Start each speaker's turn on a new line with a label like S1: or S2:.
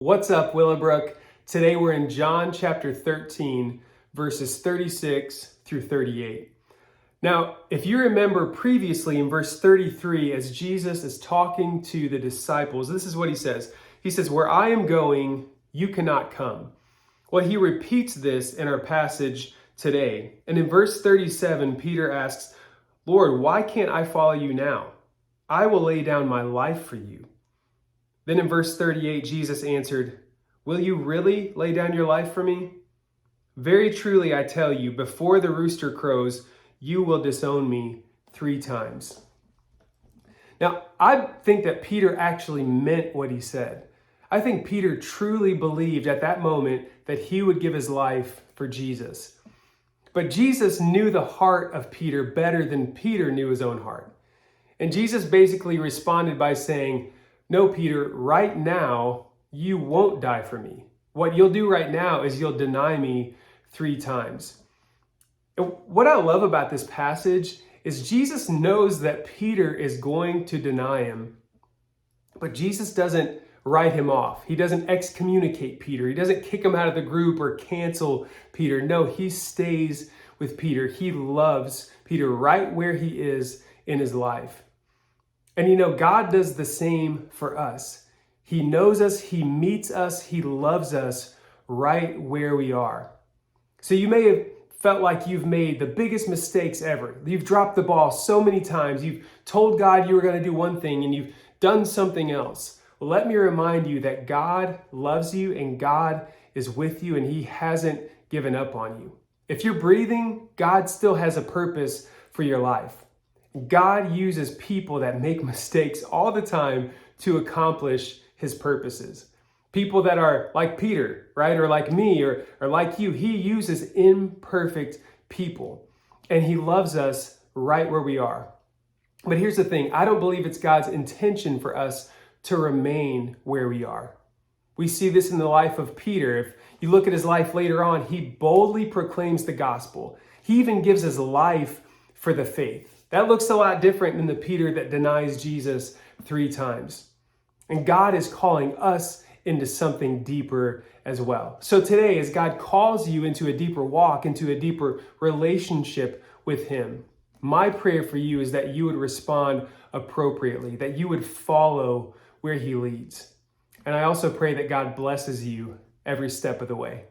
S1: What's up, Willowbrook? Today we're in John chapter 13, verses 36 through 38. Now, if you remember previously in verse 33, as Jesus is talking to the disciples, this is what he says. He says, "Where I am going, you cannot come." Well, he repeats this in our passage today. And in verse 37, Peter asks, "Lord, why can't I follow you now? I will lay down my life for you." Then in verse 38, Jesus answered, "Will you really lay down your life for me? Very truly, I tell you, before the rooster crows, you will disown me 3 times. Now, I think that Peter actually meant what he said. I think Peter truly believed at that moment that he would give his life for Jesus. But Jesus knew the heart of Peter better than Peter knew his own heart. And Jesus basically responded by saying, "No, Peter, right now, you won't die for me. What you'll do right now is you'll deny me 3 times. And what I love about this passage is Jesus knows that Peter is going to deny him, but Jesus doesn't write him off. He doesn't excommunicate Peter. He doesn't kick him out of the group or cancel Peter. No, he stays with Peter. He loves Peter right where he is in his life. And you know, God does the same for us. He knows us, he meets us, he loves us right where we are. So you may have felt like you've made the biggest mistakes ever. You've dropped the ball so many times. You've told God you were going to do one thing and you've done something else. Well, let me remind you that God loves you and God is with you and he hasn't given up on you. If you're breathing, God still has a purpose for your life. God uses people that make mistakes all the time to accomplish his purposes. People that are like Peter, right? Or like me, or like you. He uses imperfect people. And he loves us right where we are. But here's the thing. I don't believe it's God's intention for us to remain where we are. We see this in the life of Peter. If you look at his life later on, he boldly proclaims the gospel. He even gives his life for the faith. That looks a lot different than the Peter that denies Jesus 3 times. And God is calling us into something deeper as well. So today, as God calls you into a deeper walk, into a deeper relationship with him, my prayer for you is that you would respond appropriately, that you would follow where he leads. And I also pray that God blesses you every step of the way.